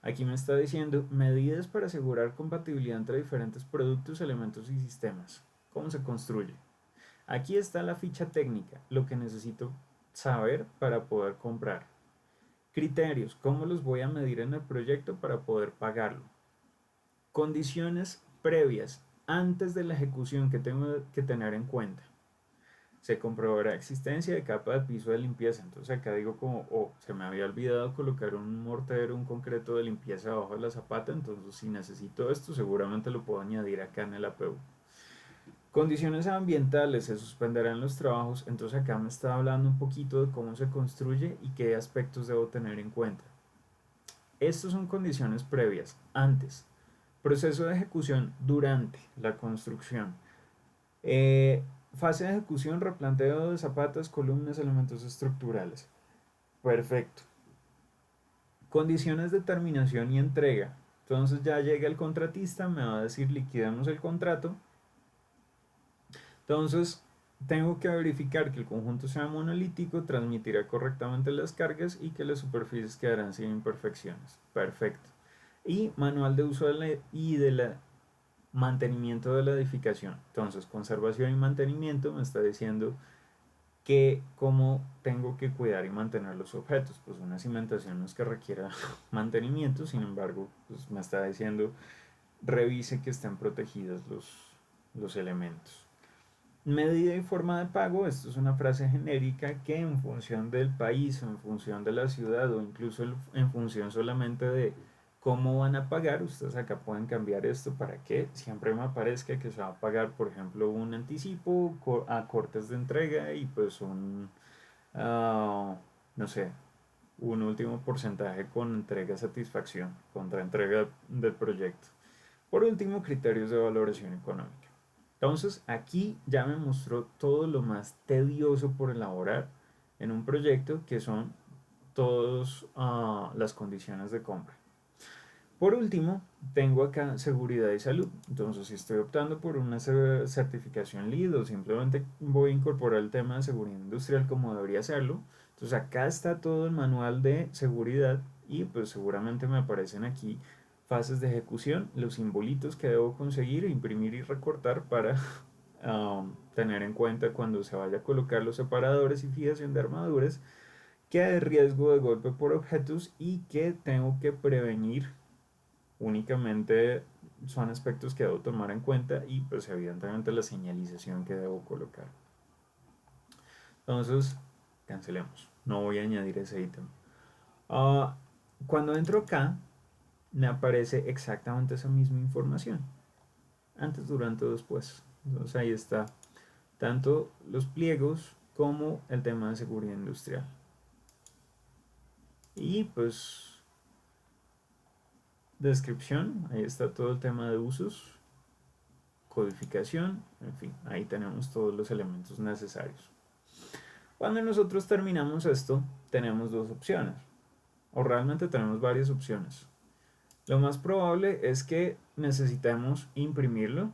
aquí me está diciendo medidas para asegurar compatibilidad entre diferentes productos, elementos y sistemas. ¿Cómo se construye? Aquí está la ficha técnica, lo que necesito saber para poder comprar. Criterios, ¿cómo los voy a medir en el proyecto para poder pagarlo? Condiciones previas antes de la ejecución que tengo que tener en cuenta. Se comprobará existencia de capa de piso de limpieza. Entonces acá digo como, oh, se me había olvidado colocar un mortero, un concreto de limpieza abajo de la zapata, entonces si necesito esto seguramente lo puedo añadir acá en el APU. Condiciones ambientales, se suspenderán los trabajos, entonces acá me está hablando un poquito de cómo se construye y qué aspectos debo tener en cuenta. Estas son condiciones previas, antes. Proceso de ejecución durante la construcción. Fase de ejecución, replanteo de zapatas, columnas, elementos estructurales. Perfecto. Condiciones de terminación y entrega. Entonces ya llega el contratista, me va a decir liquidamos el contrato. Entonces tengo que verificar que el conjunto sea monolítico, transmitirá correctamente las cargas y que las superficies quedarán sin imperfecciones. Perfecto. Y manual de uso y de la mantenimiento de la edificación. Entonces, conservación y mantenimiento me está diciendo que cómo tengo que cuidar y mantener los objetos. Pues una cimentación no es que requiera mantenimiento, sin embargo, pues me está diciendo revise que estén protegidos los elementos. Medida y forma de pago, esto es una frase genérica que en función del país, en función de la ciudad o incluso en función solamente de cómo van a pagar, ustedes acá pueden cambiar esto para que siempre me aparezca que se va a pagar, por ejemplo, un anticipo a cortes de entrega y pues no sé, un último porcentaje con entrega satisfacción, contra entrega del proyecto. Por último, criterios de valoración económica. Entonces aquí ya me mostró todo lo más tedioso por elaborar en un proyecto, que son todas las condiciones de compra. Por último, tengo acá seguridad y salud. Entonces, si estoy optando por una certificación LEED o simplemente voy a incorporar el tema de seguridad industrial como debería hacerlo, entonces acá está todo el manual de seguridad y pues seguramente me aparecen aquí fases de ejecución, los simbolitos que debo conseguir, imprimir y recortar para tener en cuenta cuando se vaya a colocar los separadores y fijación de armaduras, que hay riesgo de golpe por objetos y que tengo que prevenir. Únicamente son aspectos que debo tomar en cuenta y pues evidentemente la señalización que debo colocar. Entonces, cancelemos. No voy a añadir ese ítem. Cuando entro acá, me aparece exactamente esa misma información. Antes, durante o después. Entonces ahí está tanto los pliegos como el tema de seguridad industrial. Y pues descripción, ahí está todo el tema de usos, codificación, en fin, ahí tenemos todos los elementos necesarios. Cuando nosotros terminamos esto, tenemos dos opciones, o realmente tenemos varias opciones. Lo más probable es que necesitemos imprimirlo.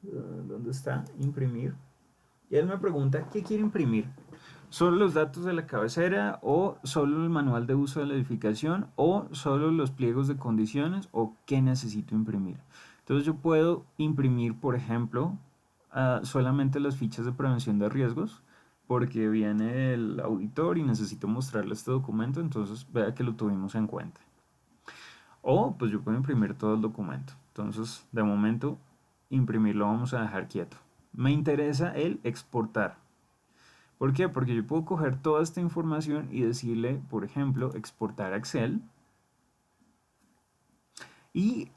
¿Dónde está? Imprimir. Y él me pregunta, ¿qué quiere imprimir? ¿Solo los datos de la cabecera o solo el manual de uso de la edificación o solo los pliegos de condiciones o qué necesito imprimir? Entonces yo puedo imprimir, por ejemplo, solamente las fichas de prevención de riesgos porque viene el auditor y necesito mostrarle este documento, entonces vea que lo tuvimos en cuenta. O pues yo puedo imprimir todo el documento. Entonces, de momento, imprimirlo vamos a dejar quieto. Me interesa el exportar. ¿Por qué? Porque yo puedo coger toda esta información y decirle, por ejemplo, exportar a Excel. Y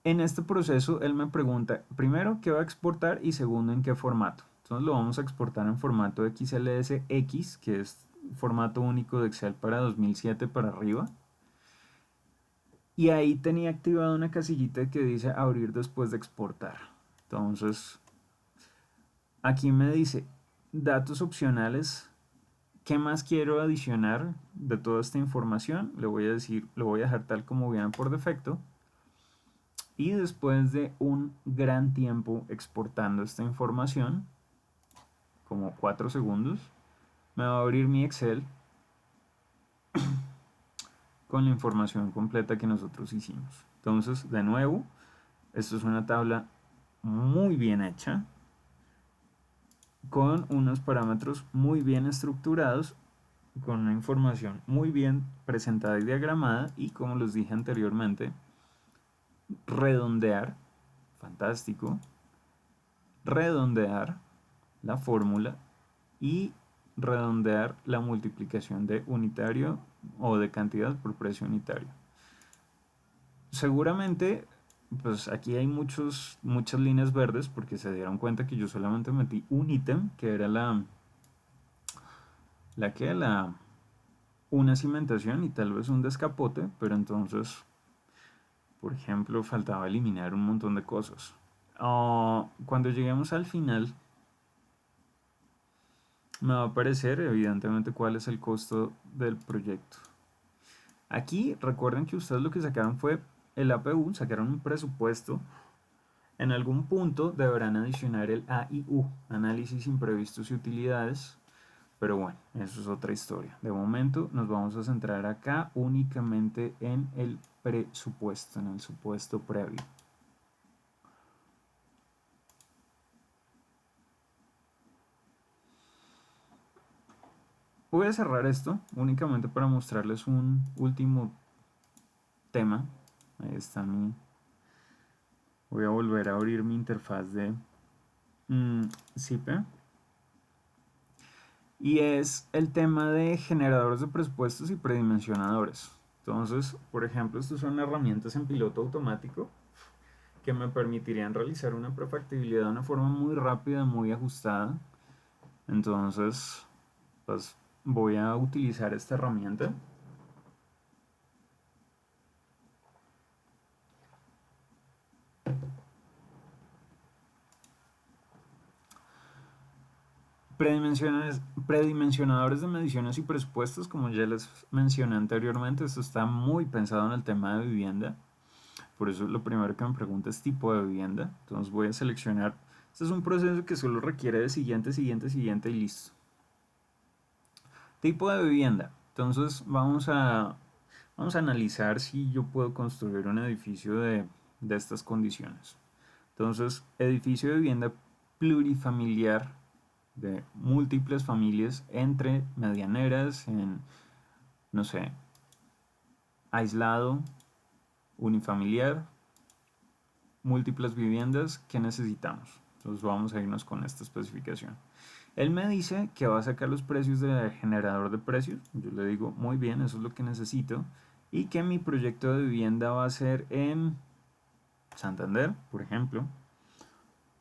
en este proceso él me pregunta, primero, ¿qué va a exportar? Y segundo, ¿en qué formato? Entonces lo vamos a exportar en formato XLSX, que es formato único de Excel para 2007 para arriba. Y ahí tenía activada una casillita que dice abrir después de exportar. Entonces, aquí me dice datos opcionales. ¿Qué más quiero adicionar de toda esta información? Le voy a decir, lo voy a dejar tal como viene por defecto. Y después de un gran tiempo exportando esta información, como 4 segundos, me va a abrir mi Excel con la información completa que nosotros hicimos. Entonces, de nuevo, esto es una tabla muy bien hecha, con unos parámetros muy bien estructurados, con una información muy bien presentada y diagramada y, como les dije anteriormente, redondear, fantástico, redondear la fórmula y redondear la multiplicación de unitario o de cantidad por precio unitario. Seguramente pues aquí hay muchas líneas verdes porque se dieron cuenta que yo solamente metí un ítem que era la una cimentación y tal vez un descapote, pero entonces, por ejemplo, faltaba eliminar un montón de cosas. Cuando lleguemos al final, me va a aparecer evidentemente cuál es el costo del proyecto. Aquí recuerden que ustedes lo que sacaron fue el APU, sacaron un presupuesto. En algún punto deberán adicionar el AIU, análisis imprevistos y utilidades, pero bueno, eso es otra historia. De momento nos vamos a centrar acá únicamente en el presupuesto, en el supuesto previo. Voy a cerrar esto únicamente para mostrarles un último tema. Ahí está mi... Voy a volver a abrir mi interfaz de CIPE. Y es el tema de generadores de presupuestos y predimensionadores. Entonces, por ejemplo, estas son herramientas en piloto automático que me permitirían realizar una prefactibilidad de una forma muy rápida, muy ajustada. Entonces, pues voy a utilizar esta herramienta. Predimensionadores de mediciones y presupuestos, como ya les mencioné anteriormente, esto está muy pensado en el tema de vivienda. Por eso lo primero que me pregunta es tipo de vivienda. Entonces voy a seleccionar. Este es un proceso que solo requiere de siguiente, siguiente, siguiente y listo. Tipo de vivienda. Entonces vamos a analizar si yo puedo construir un edificio de estas condiciones. Entonces, edificio de vivienda plurifamiliar de múltiples familias entre medianeras, en, no sé, aislado, unifamiliar, múltiples viviendas que necesitamos. Entonces vamos a irnos con esta especificación. Él me dice que va a sacar los precios del generador de precios. Yo le digo, muy bien, eso es lo que necesito. Y que mi proyecto de vivienda va a ser en Santander, por ejemplo,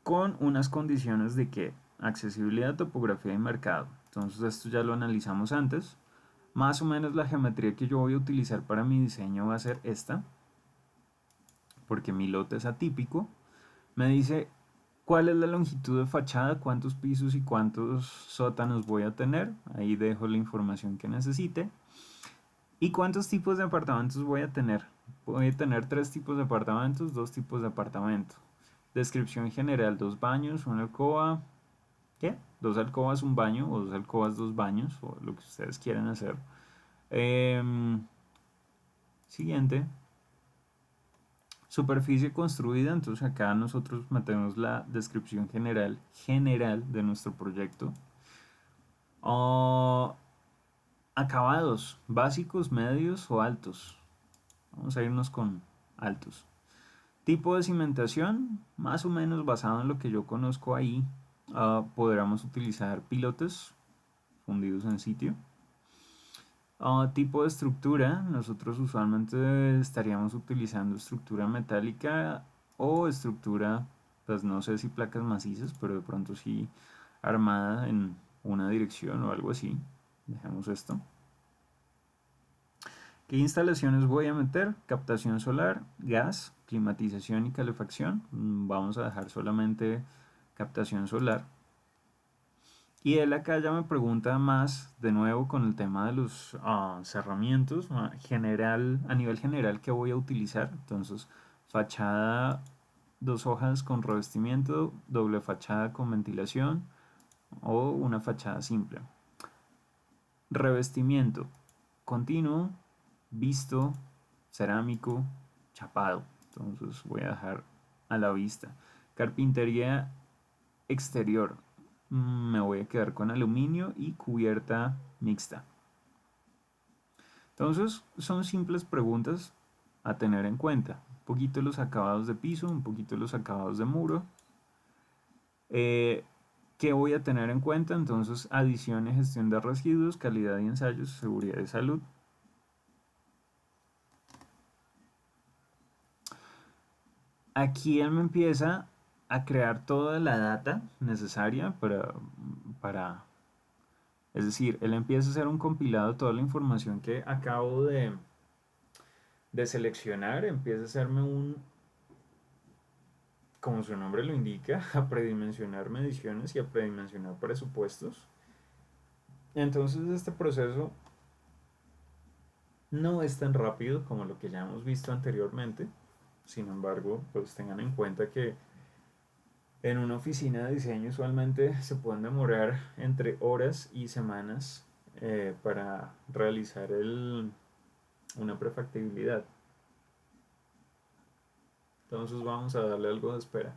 con unas condiciones de que accesibilidad, topografía y mercado. Entonces esto ya lo analizamos antes. Más o menos la geometría que yo voy a utilizar para mi diseño va a ser esta, porque mi lote es atípico. Me dice cuál es la longitud de fachada, cuántos pisos y cuántos sótanos voy a tener. Ahí dejo la información que necesite. ¿Y cuántos tipos de apartamentos voy a tener? Voy a tener 3 tipos de apartamentos, 2 tipos de apartamento. Descripción general, 2 baños, una alcoba, ¿qué? Dos alcobas, un baño, o dos alcobas, dos baños, o lo que ustedes quieran hacer. Em, Siguiente, superficie construida. Entonces acá nosotros metemos la descripción general de nuestro proyecto. Ah, acabados, básicos, medios o altos. Vamos a irnos con altos. Tipo de cimentación, más o menos basado en lo que yo conozco ahí, podríamos utilizar pilotes fundidos en sitio. Tipo de estructura, nosotros usualmente estaríamos utilizando estructura metálica o estructura, pues no sé si placas macizas, pero de pronto sí armada en una dirección o algo así. Dejemos esto. ¿Qué instalaciones voy a meter? Captación solar, gas, climatización y calefacción. Vamos a dejar solamente captación solar. Y él acá ya me pregunta más, de nuevo, con el tema de los cerramientos, a nivel general, ¿qué voy a utilizar? Entonces, fachada, dos hojas con revestimiento, doble fachada con ventilación o una fachada simple. Revestimiento, continuo, visto, cerámico, chapado. Entonces voy a dejar a la vista. Carpintería exterior. Me voy a quedar con aluminio y cubierta mixta. Entonces son simples preguntas a tener en cuenta. Un poquito los acabados de piso, un poquito los acabados de muro. Eh, ¿Qué voy a tener en cuenta? Entonces adición y gestión de residuos, calidad y ensayos, seguridad y salud. Aquí él me empieza a crear toda la data necesaria para, es decir, él empieza a hacer un compilado de toda la información que acabo de seleccionar, empieza a hacerme como su nombre lo indica, a predimensionar mediciones y a predimensionar presupuestos. Entonces este proceso no es tan rápido como lo que ya hemos visto anteriormente. Sin embargo, pues tengan en cuenta que en una oficina de diseño usualmente se pueden demorar entre horas y semanas para realizar una prefactibilidad. Entonces vamos a darle algo de espera.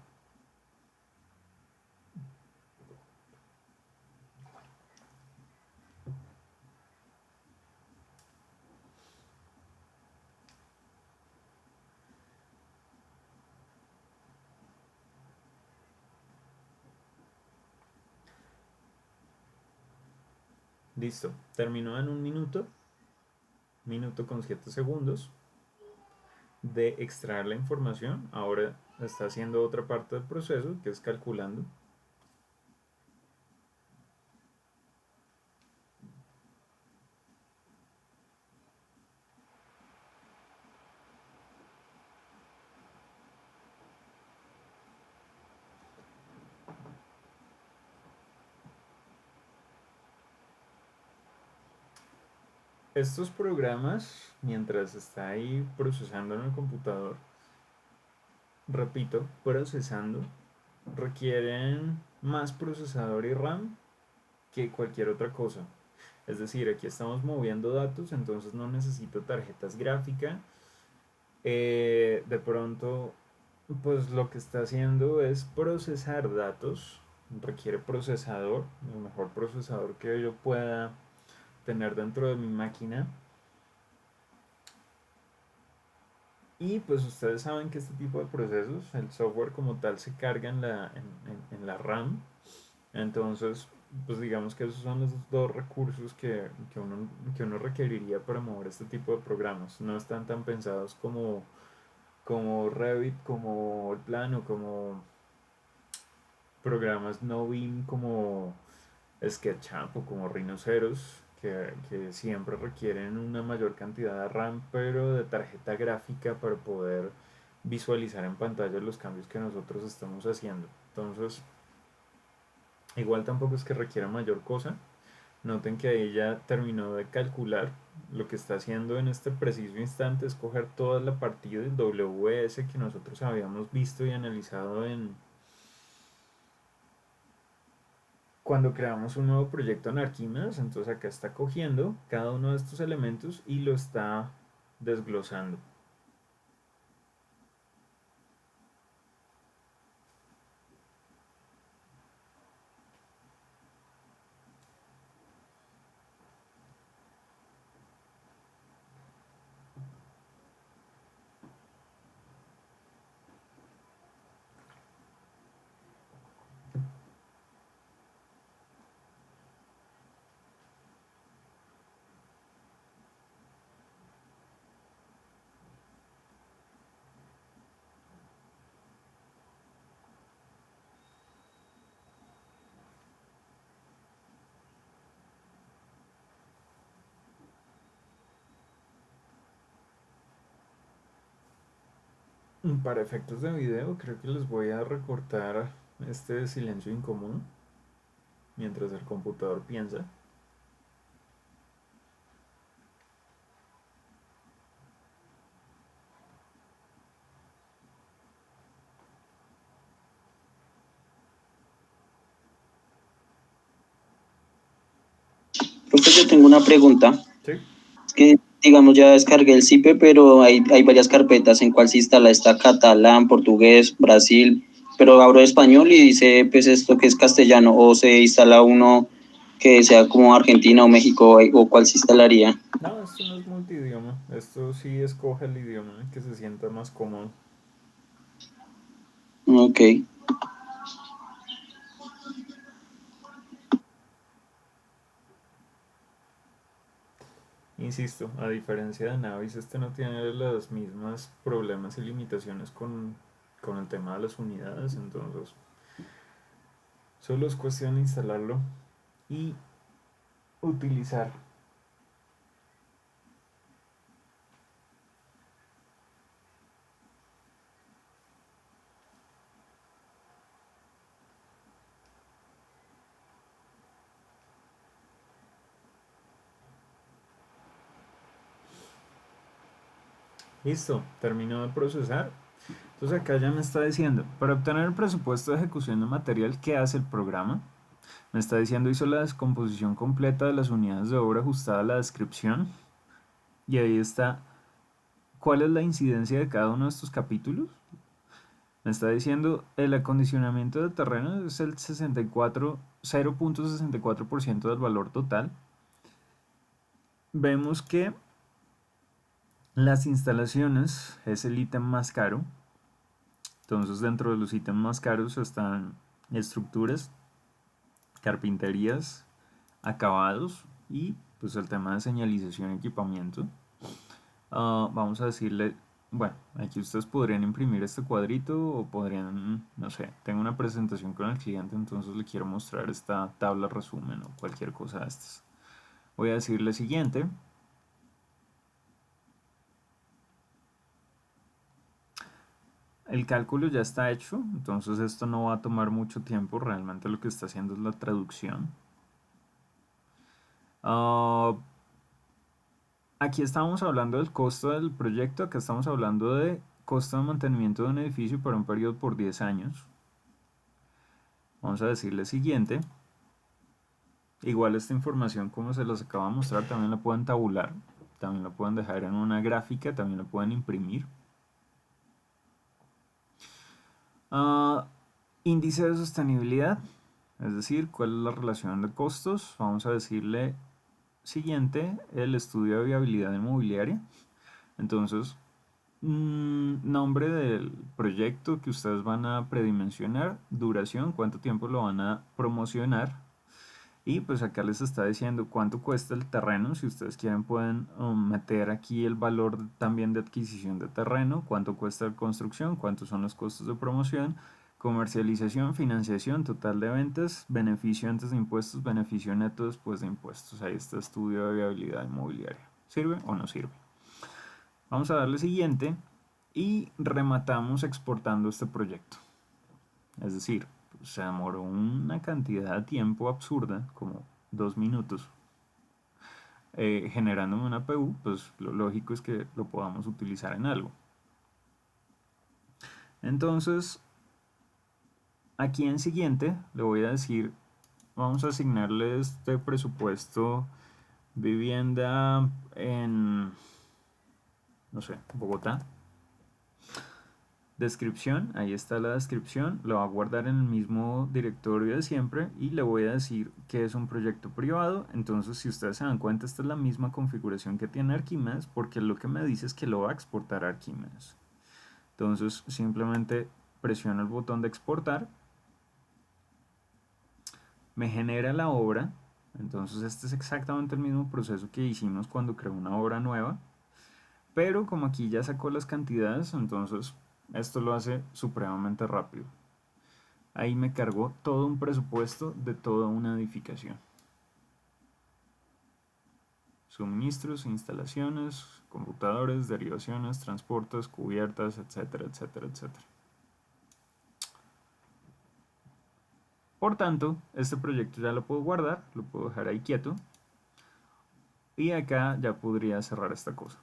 Listo, terminó en un minuto con 7 segundos de extraer la información. Ahora está haciendo otra parte del proceso que es calculando. Estos programas, mientras está ahí procesando en el computador, repito, procesando, requieren más procesador y RAM que cualquier otra cosa. Es decir, aquí estamos moviendo datos, entonces no necesito tarjetas gráficas. De pronto, pues lo que está haciendo es procesar datos. Requiere procesador, el mejor procesador que yo pueda tener dentro de mi máquina. Y pues ustedes saben que este tipo de procesos, el software como tal se carga en la RAM. Entonces, pues digamos que esos son los dos recursos que uno requeriría para mover este tipo de programas. No están tan pensados como Revit, como el plano, como programas no BIM como SketchUp o como Rhinoceros, que siempre requieren una mayor cantidad de RAM, pero de tarjeta gráfica para poder visualizar en pantalla los cambios que nosotros estamos haciendo. Entonces, igual tampoco es que requiera mayor cosa. Noten que ahí ya terminó de calcular. Lo que está haciendo en este preciso instante es coger toda la partida del WS que nosotros habíamos visto y analizado cuando creamos un nuevo proyecto en Archimedes, entonces acá está cogiendo cada uno de estos elementos y lo está desglosando. Para efectos de video, creo que les voy a recortar este silencio incomún mientras el computador piensa. Profe, yo tengo una pregunta. ¿Sí? Es que, digamos, ya descargué el CIPE, pero hay varias carpetas en cuál se instala. Está catalán, portugués, Brasil, pero abro español y dice, pues, esto que es castellano, o se instala uno que sea como Argentina o México, o cuál se instalaría. No, esto no es multidioma. Esto sí escoge el idioma que se sienta más cómodo. Ok. Insisto, a diferencia de Navis, este no tiene los mismos problemas y limitaciones con el tema de las unidades, entonces solo es cuestión de instalarlo y utilizar. Listo, terminó de procesar. Entonces acá ya me está diciendo, para obtener el presupuesto de ejecución de material, ¿qué hace el programa? Me está diciendo, hizo la descomposición completa de las unidades de obra ajustada a la descripción. Y ahí está, ¿cuál es la incidencia de cada uno de estos capítulos? Me está diciendo, el acondicionamiento de terreno es el 0.64% del valor total. Vemos que las instalaciones es el ítem más caro. Entonces dentro de los ítems más caros están estructuras, carpinterías, acabados y pues el tema de señalización y equipamiento. Vamos a decirle, bueno, aquí ustedes podrían imprimir este cuadrito o podrían, no sé, tengo una presentación con el cliente, entonces le quiero mostrar esta tabla resumen o cualquier cosa de estas. Voy a decirle siguiente. El cálculo ya está hecho, entonces esto no va a tomar mucho tiempo, realmente lo que está haciendo es la traducción. Aquí estamos hablando del costo del proyecto, acá estamos hablando de costo de mantenimiento de un edificio para un periodo por 10 años. Vamos a decirle siguiente. Igual esta información, como se los acabo de mostrar, también la pueden tabular, también la pueden dejar en una gráfica, también la pueden imprimir. Índice de sostenibilidad, es decir, cuál es la relación de costos. Vamos a decirle siguiente, el estudio de viabilidad inmobiliaria. Entonces, nombre del proyecto que ustedes van a predimensionar, duración, cuánto tiempo lo van a promocionar. Y pues acá les está diciendo cuánto cuesta el terreno. Si ustedes quieren pueden meter aquí el valor también de adquisición de terreno, cuánto cuesta la construcción, cuántos son los costos de promoción, comercialización, financiación, total de ventas, beneficio antes de impuestos, beneficio neto después de impuestos. Ahí está estudio de viabilidad inmobiliaria. ¿Sirve o no sirve? Vamos a darle siguiente y rematamos exportando este proyecto. Es decir, se demoró una cantidad de tiempo absurda, como 2 minutos, generándome una PU, pues lo lógico es que lo podamos utilizar en algo. Entonces, aquí en siguiente le voy a decir, vamos a asignarle este presupuesto vivienda en, no sé, Bogotá. Descripción, ahí está la descripción, lo va a guardar en el mismo directorio de siempre y le voy a decir que es un proyecto privado. Entonces, si ustedes se dan cuenta, esta es la misma configuración que tiene Archimedes, porque lo que me dice es que lo va a exportar a Archimedes. Entonces, simplemente presiono el botón de exportar, me genera la obra. Entonces, este es exactamente el mismo proceso que hicimos cuando creó una obra nueva, pero como aquí ya sacó las cantidades, entonces esto lo hace supremamente rápido. Ahí me cargó todo un presupuesto de toda una edificación. Suministros, instalaciones, computadores, derivaciones, transportes, cubiertas, etcétera, etcétera, etcétera. Por tanto, este proyecto ya lo puedo guardar, lo puedo dejar ahí quieto. Y acá ya podría cerrar esta cosa.